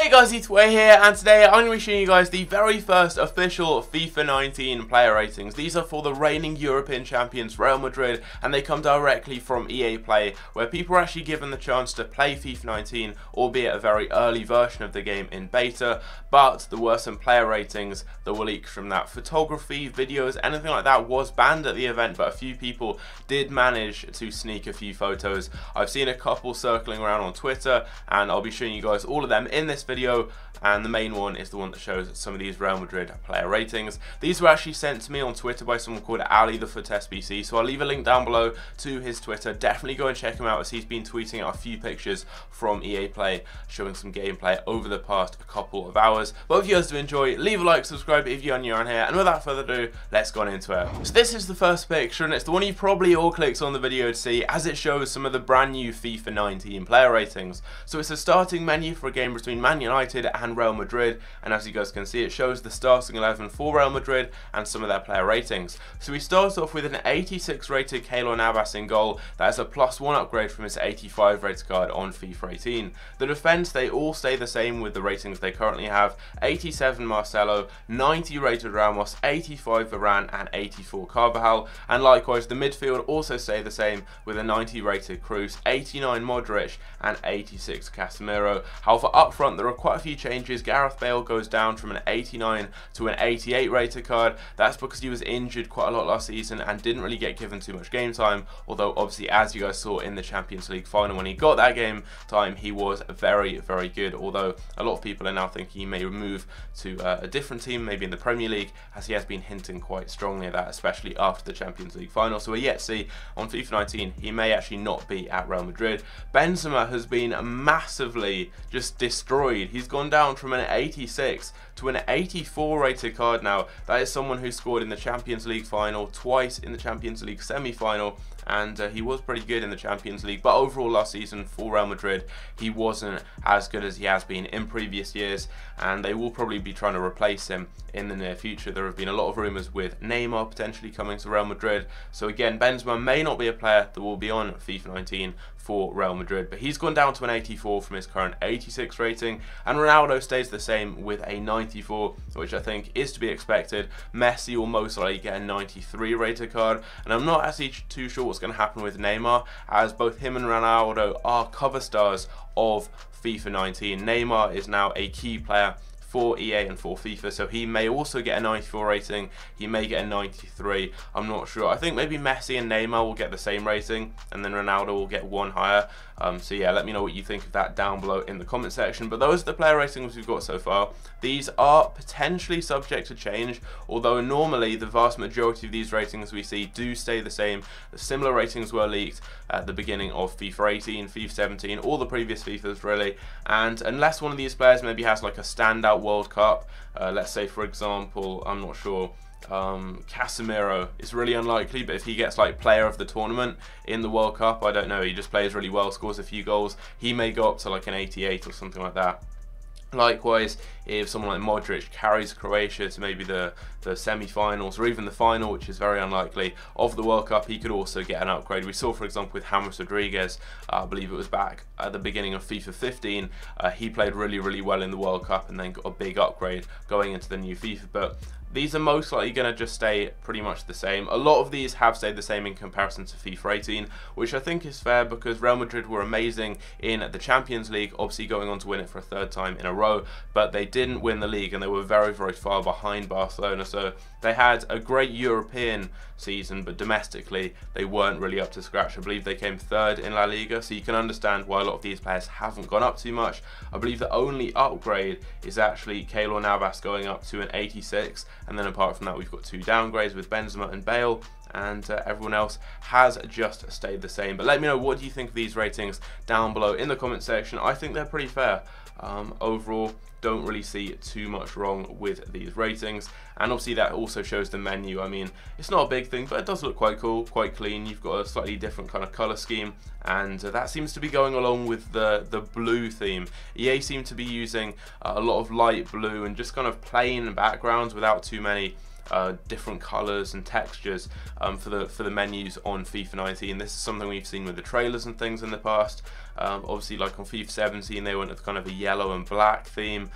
Hey guys, it's Way here, and today I'm going to be showing you guys the very first official FIFA 19 player ratings. These are for the reigning European champions Real Madrid, and they come directly from EA Play, where people are actually given the chance to play FIFA 19, albeit a very early version of the game in beta, but there were some player ratings that were leaked from that. Photography, videos, anything like that was banned at the event, but a few people did manage to sneak a few photos. I've seen a couple circling around on Twitter, and I'll be showing you guys all of them in this video, and the main one is the one that shows some of these Real Madrid player ratings. These were actually sent to me on Twitter by someone called Ali the Foot SBC, so I'll leave a link down below to his Twitter. Definitely go and check him out, as he's been tweeting out a few pictures from EA Play showing some gameplay over the past couple of hours. But if you guys do enjoy, leave a like, subscribe if you're new on here, and without further ado, let's go on into it. So this is the first picture, and it's the one you probably all clicked on the video to see, as it shows some of the brand new FIFA 19 player ratings. So it's a starting menu for a game between Man United and Real Madrid, and as you guys can see, it shows the starting 11 for Real Madrid and some of their player ratings. So we start off with an 86 rated Keylor Navas in goal. That is a +1 upgrade from his 85 rated card on FIFA 18. The defence, they all stay the same with the ratings they currently have: 87 Marcelo, 90 rated Ramos, 85 Varane and 84 Carvajal, and likewise the midfield also stay the same with a 90 rated Cruz, 89 Modric and 86 Casemiro. However, up front there are quite a few changes. Gareth Bale goes down from an 89 to an 88 rated card. That's because he was injured quite a lot last season and didn't really get given too much game time, although obviously, as you guys saw in the Champions League final, when he got that game time, he was very, very good, although a lot of people are now thinking he may move to a different team, maybe in the Premier League, as he has been hinting quite strongly at that, especially after the Champions League final. So we're yet to see on FIFA 19, he may actually not be at Real Madrid. Benzema has been massively just destroyed. He's gone down from an 86 to an 84 rated card now. That is someone who scored in the Champions League final, twice in the Champions League semi-final, and he was pretty good in the Champions League, but overall last season for Real Madrid, he wasn't as good as he has been in previous years, and they will probably be trying to replace him in the near future. There have been a lot of rumours with Neymar potentially coming to Real Madrid, so again, Benzema may not be a player that will be on FIFA 19 for Real Madrid, but he's gone down to an 84 from his current 86 rating, and Ronaldo stays the same with a 94, which I think is to be expected. Messi will most likely get a 93 rated card, and I'm not actually too sure what's going to happen with Neymar, as both him and Ronaldo are cover stars of FIFA 19. Neymar is now a key player for EA and for FIFA, so he may also get a 94 rating, he may get a 93, I'm not sure. I think maybe Messi and Neymar will get the same rating, and then Ronaldo will get one higher. So yeah, let me know what you think of that down below in the comment section. But those are the player ratings we've got so far. These are potentially subject to change, although normally the vast majority of these ratings we see do stay the same. The similar ratings were leaked at the beginning of FIFA 18, FIFA 17, all the previous FIFAs really, and unless one of these players maybe has like a standout World Cup, let's say for example, I'm not sure, Casemiro is really unlikely, but if he gets like player of the tournament in the World Cup, I don't know, he just plays really well, scores a few goals, he may go up to like an 88 or something like that. Likewise, if someone like Modric carries Croatia to maybe the semi-finals or even the final, which is very unlikely, of the World Cup, he could also get an upgrade. We saw, for example, with James Rodriguez, I believe it was back at the beginning of FIFA 15, he played really, really well in the World Cup and then got a big upgrade going into the new FIFA. But these are most likely going to just stay pretty much the same. A lot of these have stayed the same in comparison to FIFA 18, which I think is fair because Real Madrid were amazing in the Champions League, obviously going on to win it for a third time in a row, but they didn't win the league and they were very, very far behind Barcelona. So they had a great European season, but domestically they weren't really up to scratch. I believe they came third in La Liga, so you can understand why a lot of these players haven't gone up too much. I believe the only upgrade is actually Keylor Navas going up to an 86, and then apart from that we've got two downgrades with Benzema and Bale, and everyone else has just stayed the same. But let me know, what do you think of these ratings down below in the comment section. I think they're pretty fair. Overall, don't really see too much wrong with these ratings, and obviously that also shows the menu. I mean, it's not a big thing, but it does look quite cool, quite clean. You've got a slightly different kind of color scheme, and that seems to be going along with the blue theme. EA seem to be using a lot of light blue and just kind of plain backgrounds without too many different colors and textures for the menus on FIFA 19. This is something we've seen with the trailers and things in the past, Obviously, like on FIFA 17, they went with kind of a yellow and black theme.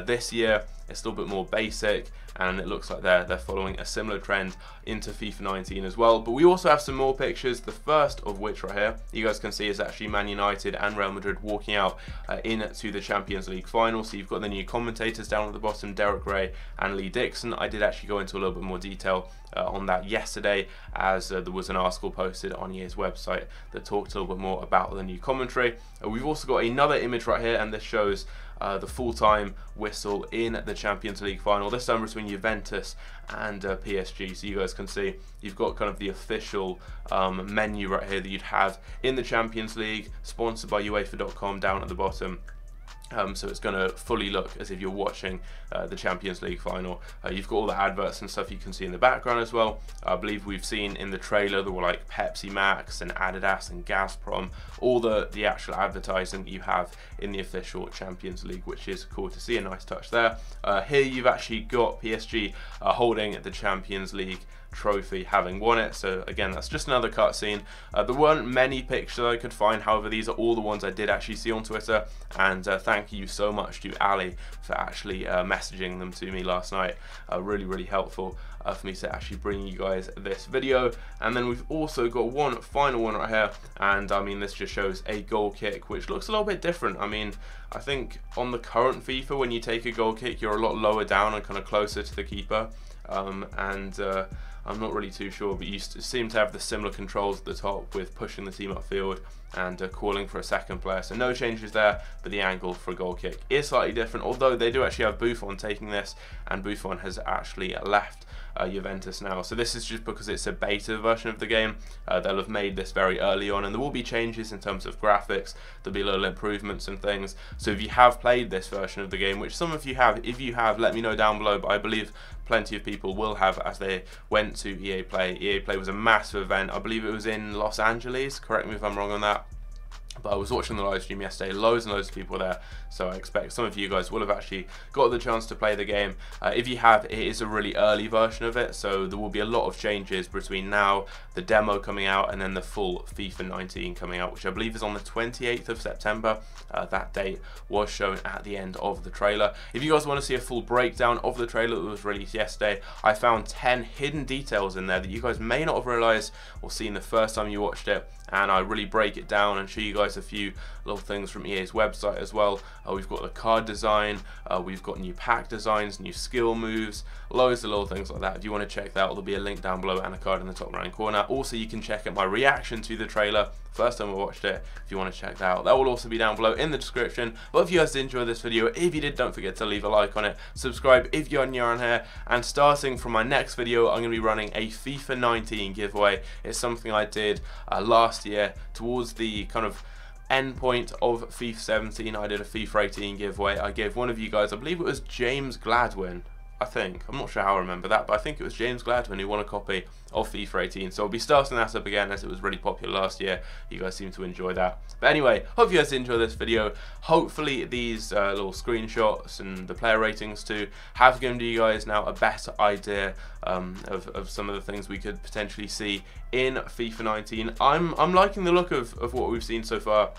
This year, it's still a bit more basic, and it looks like they're following a similar trend into FIFA 19 as well. But we also have some more pictures, the first of which right here, you guys can see is actually Man United and Real Madrid walking out into the Champions League final. So you've got the new commentators down at the bottom, Derek Ray and Lee Dixon. I did actually go into a little bit more detail on that yesterday, as there was an article posted on EA's website that talked a little bit more about the new commentary. We've also got another image right here, and this shows the full-time whistle in the Champions League final, this time between Juventus and PSG. So you guys can see you've got kind of the official menu right here that you'd have in the Champions League, sponsored by UEFA.com down at the bottom. So it's going to fully look as if you're watching the Champions League final. You've got all the adverts and stuff you can see in the background as well. I believe we've seen in the trailer there were like Pepsi Max and Adidas and Gazprom, all the actual advertising that you have in the official Champions League, which is cool to see, a nice touch there. Here you've actually got PSG holding the Champions League trophy, having won it. So again, that's just another cutscene. There weren't many pictures I could find, however these are all the ones I did actually see on Twitter, and thank you so much to Ali for actually messaging them to me last night. Really helpful for me to actually bring you guys this video. And then we've also got one final one right here, and I mean this just shows a goal kick which looks a little bit different. I mean, I think on the current FIFA, when you take a goal kick, you're a lot lower down and kind of closer to the keeper, I'm not really too sure, but you seem to have the similar controls at the top with pushing the team upfield and calling for a second player. So no changes there, but the angle for a goal kick is slightly different, although they do actually have Buffon taking this, and Buffon has actually left Juventus now. So this is just because it's a beta version of the game. They'll have made this very early on, and there will be changes in terms of graphics. There'll be little improvements and things. So if you have played this version of the game, which some of you have, if you have, let me know down below, but I believe plenty of people will have, as they went to EA Play. EA Play was a massive event. I believe it was in Los Angeles, correct me if I'm wrong on that. But I was watching the live stream yesterday, loads and loads of people there, so I expect some of you guys will have actually got the chance to play the game. If you have, it is a really early version of it, so there will be a lot of changes between now, the demo coming out, and then the full FIFA 19 coming out, which I believe is on the 28th of September. That date was shown at the end of the trailer. If you guys want to see a full breakdown of the trailer that was released yesterday, I found 10 hidden details in there that you guys may not have realized or seen the first time you watched it, and I really break it down and show you guys a few little things from EA's website as well. We've got the card design, we've got new pack designs, new skill moves, loads of little things like that. If you want to check that out, there'll be a link down below and a card in the top right hand corner. Also, you can check out my reaction to the trailer first time I watched it if you want to check that out. That will also be down below in the description. But if you guys did enjoy this video, if you did, don't forget to leave a like on it, subscribe if you're new on here, and starting from my next video, I'm going to be running a FIFA 19 giveaway. It's something I did last year towards the kind of end point of FIFA 17. I did a FIFA 18 giveaway. I gave one of you guys, I believe it was James Gladwin, I think. I'm not sure how I remember that, but I think it was James Gladwin who won a copy of FIFA 18. So I'll be starting that up again, as it was really popular last year. You guys seem to enjoy that. But anyway, hope you guys enjoy this video. Hopefully these little screenshots and the player ratings too have given you guys now a better idea of some of the things we could potentially see in FIFA 19. I'm liking the look of what we've seen so far.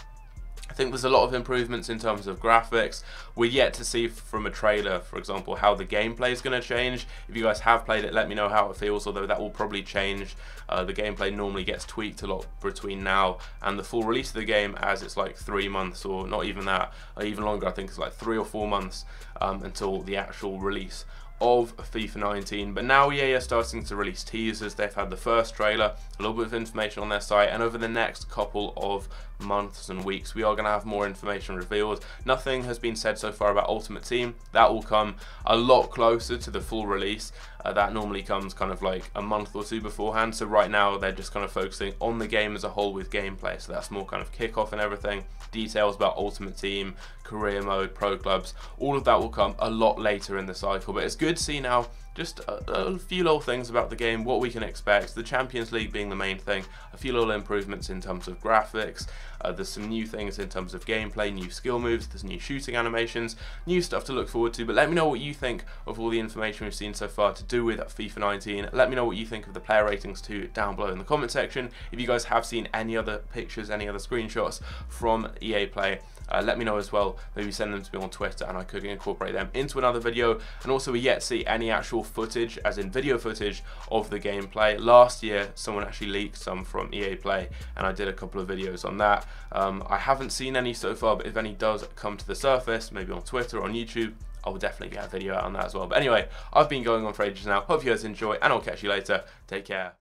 I think there's a lot of improvements in terms of graphics. We're yet to see from a trailer, for example, how the gameplay is going to change. If you guys have played it, let me know how it feels, although that will probably change. The gameplay normally gets tweaked a lot between now and the full release of the game, as it's like 3 months, or not even that, or even longer. I think it's like 3 or 4 months until the actual release of FIFA 19. But now EA are starting to release teasers. They've had the first trailer, a little bit of information on their site, and over the next couple of months and weeks we are going to have more information revealed. Nothing has been said so far about Ultimate Team. That will come a lot closer to the full release. That normally comes kind of like a month or two beforehand, so right now they're just kind of focusing on the game as a whole with gameplay, so that's more kind of kickoff and everything. Details about Ultimate Team, career mode, pro clubs, all of that will come a lot later in the cycle. But it's good to see now just a few little things about the game, what we can expect, the Champions League being the main thing, a few little improvements in terms of graphics, there's some new things in terms of gameplay, new skill moves, there's new shooting animations, new stuff to look forward to. But let me know what you think of all the information we've seen so far to do with FIFA 19. Let me know what you think of the player ratings too down below in the comment section. If you guys have seen any other pictures, any other screenshots from EA Play, let me know as well. Maybe send them to me on Twitter and I could incorporate them into another video. And also, we yet to see any actual footage, as in video footage, of the gameplay. Last year someone actually leaked some from EA Play and I did a couple of videos on that. I haven't seen any so far, but if any does come to the surface, maybe on Twitter or on YouTube, I will definitely get a video out on that as well. But anyway, I've been going on for ages now. Hope you guys enjoy, and I'll catch you later. Take care.